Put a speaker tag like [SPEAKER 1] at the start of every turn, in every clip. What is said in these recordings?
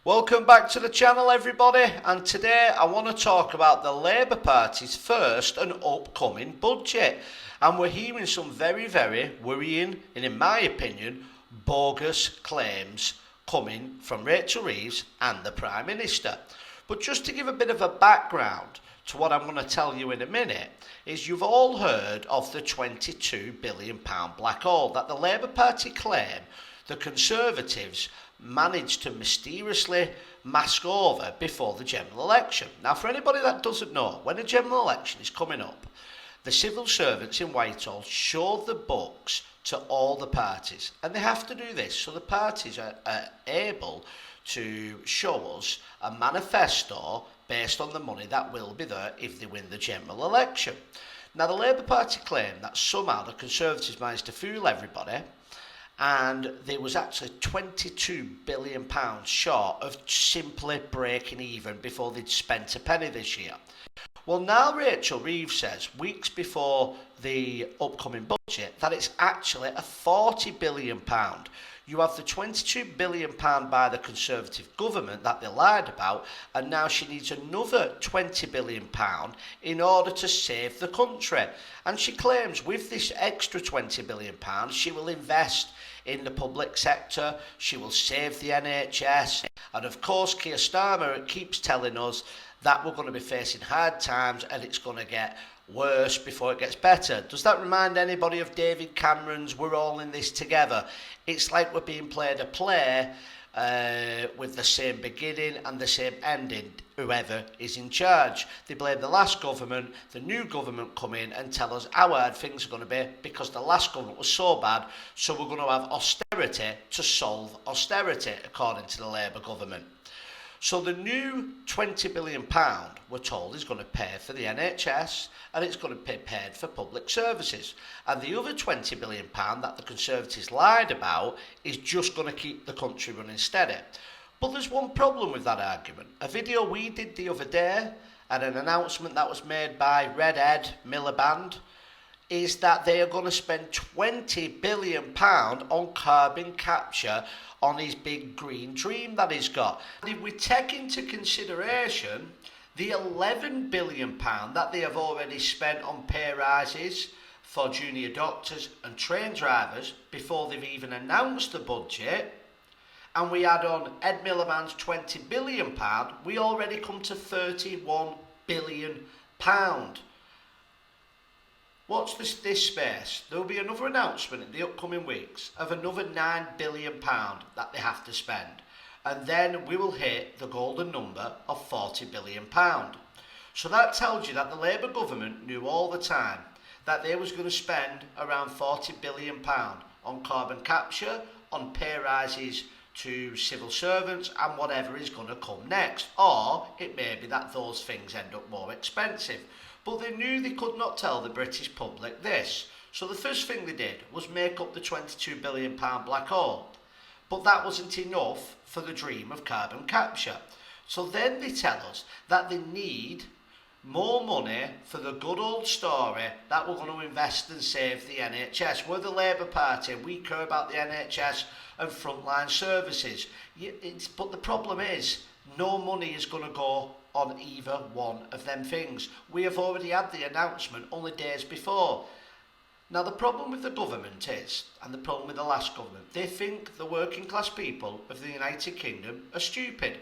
[SPEAKER 1] Welcome back to the channel, everybody, and today I want to talk about the Labour Party's first and upcoming budget. And we're hearing some very worrying and, in my opinion, bogus claims coming from Rachel Reeves and the Prime Minister. But just to give a bit of a background to what I'm going to tell you in a minute, is you've all heard of the £22 billion black hole that the Labour Party claim the Conservatives managed to mysteriously mask over before the general election. Now, for anybody that doesn't know, when a general election is coming up, the civil servants in Whitehall show the books to all the parties, and they have to do this so the parties are able to show us a manifesto based on the money that will be there if they win the general election. Now, the Labour Party claim that somehow the Conservatives managed to fool everybody, and there was actually £22 billion short of simply breaking even before they'd spent a penny this year. Well, now Rachel Reeves says, weeks before the upcoming budget, that it's actually a £40 billion. You have the £22 billion by the Conservative government that they lied about, and now she needs another £20 billion in order to save the country. And she claims with this extra £20 billion, she will invest in the public sector, she will save the NHS, and of course Keir Starmer keeps telling us that we're going to be facing hard times and it's going to get worse before it gets better. Does that remind anybody of David Cameron's "We're all in this together"? It's like we're being played a play with the same beginning and the same ending, whoever is in charge. They blame the last government, the new government come in and tell us how hard things are going to be because the last government was so bad, so we're going to have austerity to solve austerity, according to the Labour government. So the new £20 billion, we're told, is going to pay for the NHS and it's going to be paid for public services. And the other £20 billion that the Conservatives lied about is just going to keep the country running steady. But there's one problem with that argument. A video we did the other day and an announcement that was made by Red Ed Miliband is that they are going to spend £20 billion on carbon capture on his big green dream that he's got. And if we take into consideration the £11 billion that they have already spent on pay rises for junior doctors and train drivers before they've even announced the budget, and we add on Ed Miliband's £20 billion, we already come to £31 billion. Watch this space. There will be another announcement in the upcoming weeks of another £9 billion that they have to spend. And then we will hit the golden number of £40 billion. So that tells you that the Labour government knew all the time that they was going to spend around £40 billion on carbon capture, on pay rises to civil servants and whatever is going to come next. Or it may be that those things end up more expensive. But they knew they could not tell the British public this. So the first thing they did was make up the £22 billion black hole. But that wasn't enough for the dream of carbon capture. So then they tell us that they need more money for the good old story that we're going to invest and save the NHS. We're the Labour Party, we care about the NHS and frontline services. But the problem is, no money is going to go on either one of them things. We have already had the announcement only days before. Now the problem with the government is, and the problem with the last government, they think the working class people of the United Kingdom are stupid.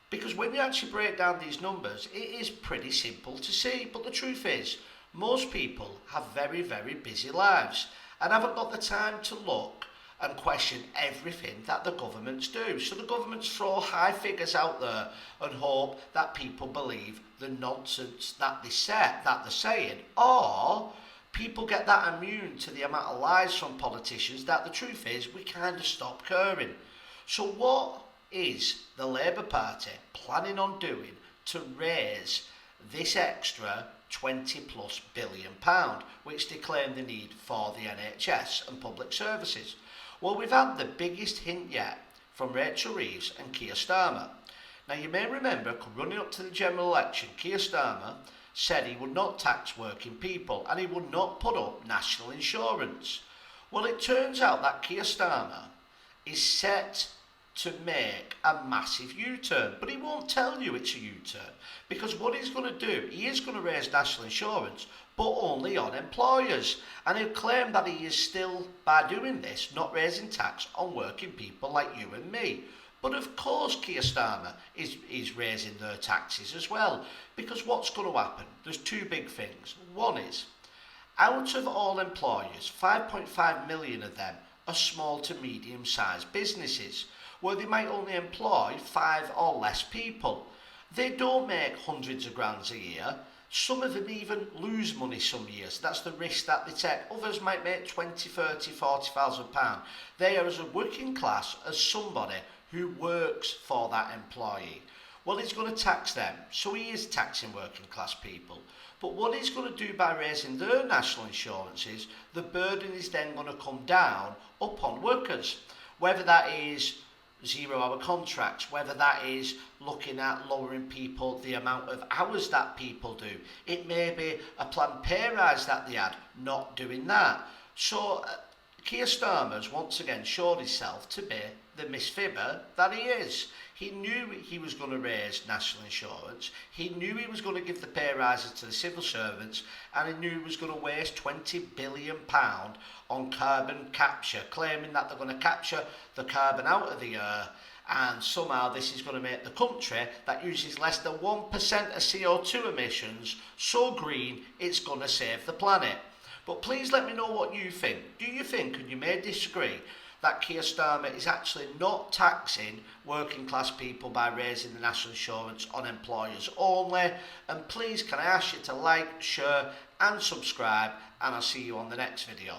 [SPEAKER 1] Because when you actually break down these numbers, it is pretty simple to see. But the truth is, most people have very busy lives and haven't got the time to look and question everything that the governments do. So the governments throw high figures out there and hope that people believe the nonsense that they're saying, or people get that immune to the amount of lies from politicians that the truth is we kind of stop caring. So what is the Labour Party planning on doing to raise this extra £20+ billion, which they claim they need for the NHS and public services? Well, we've had the biggest hint yet from Rachel Reeves and Keir Starmer. Now, you may remember, running up to the general election, Keir Starmer said he would not tax working people and he would not put up national insurance. Well, it turns out that Keir Starmer is set to make a massive U-turn, but he won't tell you it's a U-turn, because what he's going to do, he is going to raise national insurance, but only on employers, and he'll claim that he is still, by doing this, not raising tax on working people like you and me. But of course Keir Starmer is raising their taxes as well, because what's going to happen? There's two big things. One is, out of all employers, 5.5 million of them are small to medium-sized businesses, where they might only employ 5 or less people. They don't make hundreds of grands a year. Some of them even lose money some years. That's the risk that they take. Others might make 20, 30, 40,000 pounds. They are as a working class as somebody who works for that employee. Well, he's going to tax them, so he is taxing working class people. But what he's going to do by raising their national insurance is the burden is then going to come down upon workers, whether that is 0-hour contracts, whether that is looking at lowering people, the amount of hours that people do. It may be a planned pay rise that they had, not doing that. So Keir Starmer's once again showed himself to be the misfibber that he is. He knew he was going to raise national insurance, he knew he was going to give the pay rises to the civil servants, and he knew he was going to waste £20 billion on carbon capture, claiming that they're going to capture the carbon out of the air, and somehow this is going to make the country that uses less than 1% of CO2 emissions so green it's going to save the planet. But please let me know what you think. Do you think, and you may disagree, that Keir Starmer is actually not taxing working class people by raising the national insurance on employers only? And please can I ask you to like, share and subscribe, and I'll see you on the next video.